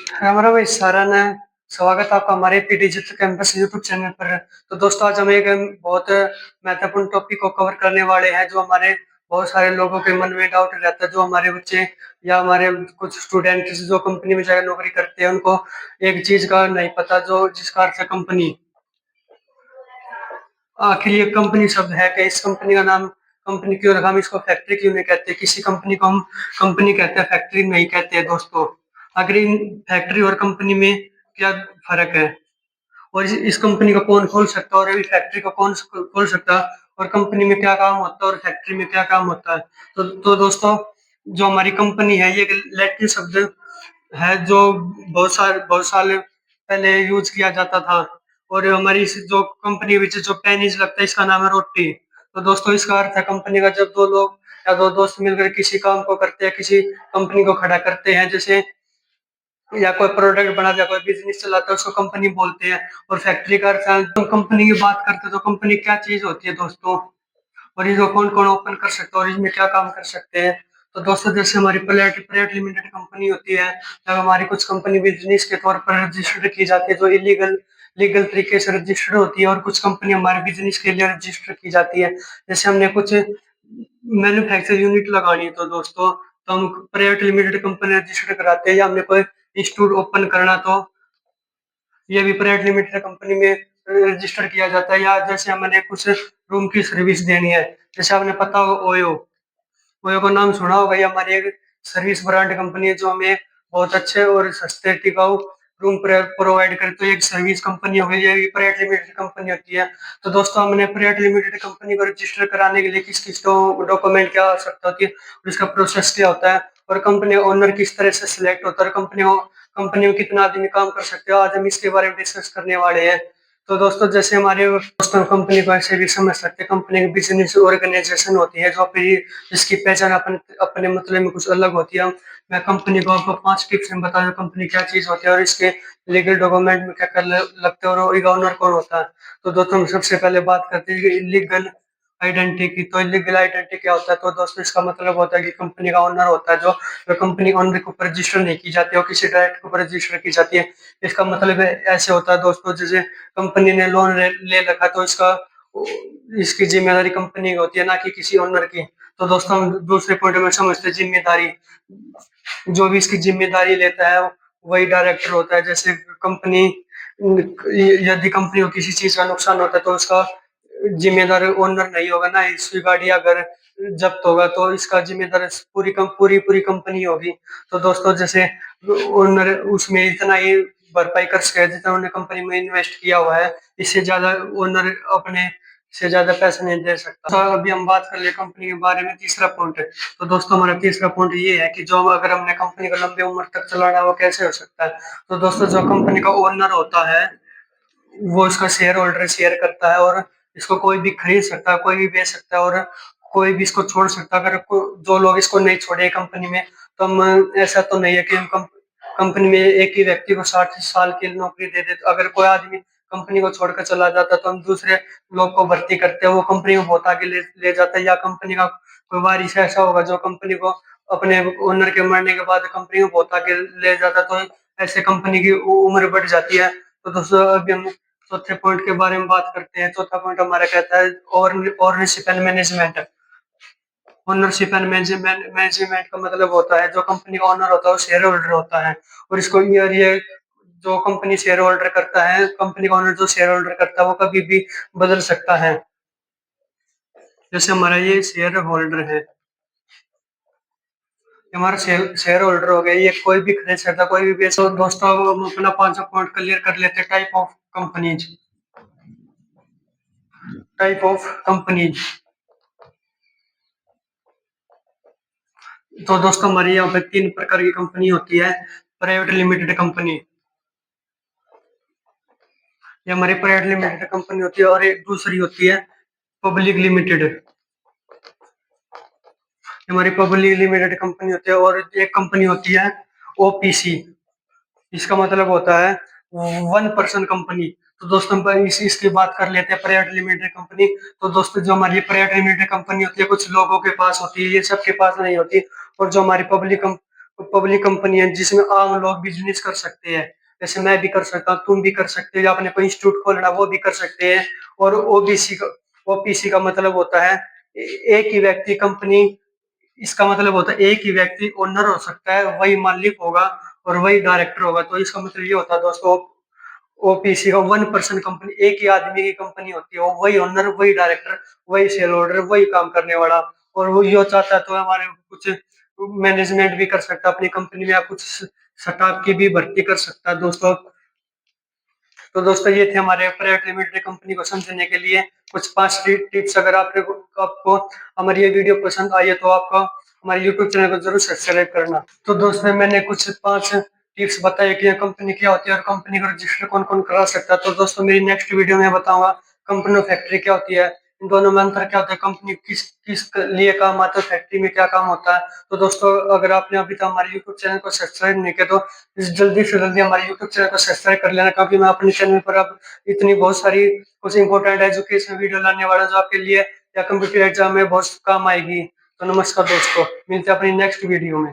हमारा भाई सारण है। स्वागत है आपका हमारे P digital campus YouTube channel पर। तो दोस्तों आज हम एक बहुत महत्वपूर्ण टॉपिक को कवर करने वाले हैं जो हमारे बहुत सारे लोगों के मन में डाउट रहता है। जो हमारे बच्चे या हमारे कुछ स्टूडेंट जो कंपनी में जाकर नौकरी करते हैं उनको एक चीज का नहीं पता, जो जिसका अर्थ है कंपनी। आखिर ये कंपनी शब्द है कि इस कंपनी का नाम कंपनी क्यों रखा, हम इसको फैक्ट्री क्यों नहीं कहते, किसी कंपनी को हम कंपनी कहते हैं फैक्ट्री नहीं कहते हैं दोस्तों। आखिर इन फैक्ट्री और कंपनी में क्या फर्क है, और इस कंपनी को कौन खोल सकता है, और अभी फैक्ट्री को कौन खोल सकता है, और कंपनी में क्या काम होता है और फैक्ट्री में क्या काम होता है। तो दोस्तों, जो हमारी कंपनी है ये एक लैटिन शब्द है जो बहुत साल पहले यूज किया जाता था। और हमारी जो कंपनी विच जो पेनिस लगता है इसका नाम है रोटी। तो दोस्तों इसका अर्थ है कंपनी का जब दो लोग या दो दोस्त मिलकर किसी काम को करते हैं, किसी कंपनी को खड़ा करते हैं, जैसे या कोई प्रोडक्ट बनाते हैं, कोई बिजनेस चलाता है, उसको कंपनी बोलते हैं। और फैक्ट्री का अर्थ है, तो कंपनी की बात करते हैं तो कंपनी क्या चीज होती है दोस्तों, और इसको कौन कौन ओपन कर सकता है और इसमें क्या काम कर सकते हैं। तो दोस्तों जैसे हमारी प्राइवेट प्राइवेट लिमिटेड कंपनी होती है, तब हमारी कुछ कंपनी बिजनेस के तौर पर रजिस्टर्ड की जाती है जो इलीगल लीगल तरीके से रजिस्टर्ड होती है, और कुछ कंपनी हमारे बिजनेस के लिए रजिस्टर की जाती है। जैसे हमने कुछ मैन्युफैक्चर यूनिट लगानी है तो दोस्तों, तो हम प्राइवेट लिमिटेड कंपनी रजिस्टर कराते हैं, या हमने कोई इंस्टीट्यूट ओपन करना तो ये भी प्राइवेट लिमिटेड कंपनी में रजिस्टर किया जाता है। या जैसे हमने कुछ रूम की सर्विस देनी है, जैसे आपने पता हो ओयो ओयो का नाम सुना होगा, ये हमारी एक सर्विस ब्रांड कंपनी है जो हमें बहुत अच्छे और सस्ते टिकाऊ रूम प्रोवाइड करती है। एक सर्विस कंपनी हो गई, ये भी प्राइवेट लिमिटेड कंपनी होती है। तो दोस्तों हमने प्राइवेट लिमिटेड कंपनी को रजिस्टर कराने के लिए किस किस डॉक्यूमेंट की आवश्यकता होती है और इसका प्रोसेस क्या होता है, और कंपनी ओनर किस तरह से सिलेक्ट होता है, कंपनी में कितना आदमी काम कर सकते हो, आज हम इसके बारे में डिस्कस करने वाले हैं। तो दोस्तों जैसे हमारे दोस्तों कंपनी को ऐसे भी समझ सकते हैं, कंपनी की बिजनेस ऑर्गेनाइजेशन होती है जो अपनी जिसकी पहचान अपने अपने मतलब में कुछ अलग होती है। मैं कंपनी को आपको 5 टिप्स में बता दूं कंपनी क्या चीज होती है और इसके लीगल डॉक्यूमेंट में क्या कर लगते हैं और ओनर कौन होता है। तो दोस्तों हम सबसे पहले बात करते हैं इलीगल आइडेंटिटी की। तो इलीगल आइडेंटिटी क्या होता है, तो दोस्तों इसका मतलब होता है कि कंपनी का ओनर होता है जो कंपनी ओनर के ऊपर रजिस्टर नहीं की जाती है और किसी डायरेक्ट के ऊपर रजिस्टर की जाती है। इसका मतलब ऐसे होता है दोस्तों, जैसे कंपनी ने लोन ले रखा तो इसका इसकी जिम्मेदारी कंपनी की होती है, ना कि किसी ओनर की। तो दोस्तों हम दूसरे पॉइंट में समझते हैं जिम्मेदारी। जो भी इसकी जिम्मेदारी लेता है वही डायरेक्टर होता है। जैसे कंपनी यदि कंपनी को किसी चीज का नुकसान होता है तो उसका जिम्मेदार ओनर नहीं होगा ना, इसकी गाड़ी अगर जब्त होगा तो इसका जिम्मेदार पूरी कंपनी होगी। तो दोस्तों जैसे ओनर उसमें इतना ही भरपाई कर सके जितना उन्होंने कंपनी में इन्वेस्ट किया हुआ है, इससे ज्यादा ओनर अपने से ज्यादा पैसे नहीं दे सकता। तो अभी हम बात कर ले कंपनी के बारे में, तीसरा पॉइंट है। तो दोस्तों हमारा तीसरा पॉइंट ये है कि जो अगर हमने कंपनी को लंबी उम्र तक चलाना है वो कैसे हो सकता है। तो दोस्तों जो कंपनी का ओनर होता है वो इसका शेयर होल्डर शेयर करता है, और इसको कोई भी खरीद सकता है, कोई भी बेच सकता है, और कोई भी इसको छोड़ सकता है। अगर जो लोग इसको नहीं छोड़े कंपनी में, तो हम ऐसा तो नहीं है कि हम कंपनी में एक ही व्यक्ति को 60 साल की नौकरी दे देते। अगर कोई आदमी कंपनी को छोड़कर चला जाता है तो हम दूसरे लोग को भर्ती करते हैं, वो कंपनी को बहुत आगे ले जाता है। या कंपनी का कोई वारिस ऐसा होगा जो कंपनी को अपने ओनर के मरने के बाद कंपनी को बहुत आगे ले जाता है, तो ऐसे कंपनी की उम्र बढ़ जाती है। तो दोस्तों अभी हम चौथे पॉइंट के बारे में बात करते हैं। चौथा पॉइंट हमारा कहता है ownership and management. Ownership and management का मतलब होता है जो कंपनी का ओनर होता है वो शेयर होल्डर होता है, और इसको ये जो कंपनी शेयर होल्डर करता है, कंपनी का ओनर जो शेयर होल्डर करता है वो कभी भी बदल सकता है। जैसे हमारा ये शेयर होल्डर है, हमारा शेयर होल्डर हो गया, ये कोई भी खरीद सकता कोई भी बेच। तो दोस्तों अब हम अपना 5 पॉइंट क्लियर कर लेते हैं। Type of companies. तो दोस्तों हमारी यहाँ पे 3 प्रकार की कंपनी होती है। प्राइवेट लिमिटेड कंपनी, ये हमारी प्राइवेट लिमिटेड कंपनी होती है, और एक दूसरी होती है पब्लिक लिमिटेड, हमारी पब्लिक लिमिटेड कंपनी होती है। और एक कंपनी होती है ओपीसी, इसका मतलब होता है 1 पर्सन कंपनी। तो दोस्तों हम इसकी बात कर लेते हैं प्राइवेट लिमिटेड कंपनी। तो दोस्तों जो हमारी प्राइवेट लिमिटेड कंपनी होती है कुछ लोगों के पास होती है, ये सबके पास नहीं होती। और जो हमारी पब्लिक कंपनी है जिसमें आम लोग बिजनेस कर सकते हैं। जैसे मैं भी कर सकता हूँ, तुम भी कर सकते हो, या अपने कोई इंस्टीट्यूट खोलना वो भी कर सकते हैं। और ओपीसी का मतलब होता है एक ही व्यक्ति कंपनी। इसका मतलब होता है एक ही व्यक्ति ओनर हो सकता है, वही मालिक होगा और वही डायरेक्टर होगा। तो इसका मतलब ये होता है दोस्तों, ओपीसी का वन पर्सन कंपनी, एक ही आदमी की कंपनी होती है। वो वही ओनर, वही डायरेक्टर, वही शेयर होल्डर, वही काम करने वाला। और वो यो चाहता है तो हमारे कुछ मैनेजमेंट भी कर सकता है अपनी कंपनी में, या कुछ स्टाफ की भी भर्ती कर सकता है दोस्तों। तो दोस्तों ये थे हमारे प्राइवेट लिमिटेड कंपनी को समझने के लिए कुछ 5 टिप्स। अगर आपको हमारी ये वीडियो पसंद आई है तो आपको हमारे यूट्यूब चैनल को जरूर सब्सक्राइब करना। तो दोस्तों मैंने कुछ 5 टिप्स बताए कि कंपनी क्या होती है और कंपनी का रजिस्टर कौन कौन करा सकता है। तो दोस्तों मेरी नेक्स्ट वीडियो में बताऊंगा कंपनी और फैक्ट्री क्या होती है, इन दोनों में अंतर क्या होता है, कंपनी किस किस लिए काम आता है, फैक्ट्री में क्या काम होता है। तो दोस्तों अगर आपने अभी तक हमारे यूट्यूब चैनल को सब्सक्राइब नहीं किया तो जल्दी से जल्दी हमारे यूट्यूब चैनल को सब्सक्राइब कर लेना, क्योंकि मैं अपने चैनल पर अब इतनी बहुत सारी कुछ इंपॉर्टेंट एजुकेशन वीडियो लाने वाला जो आपके लिए या कंप्यूटर एग्जाम में बहुत काम आएगी। तो नमस्कार दोस्तों, मिलते हैं अपनी नेक्स्ट वीडियो में।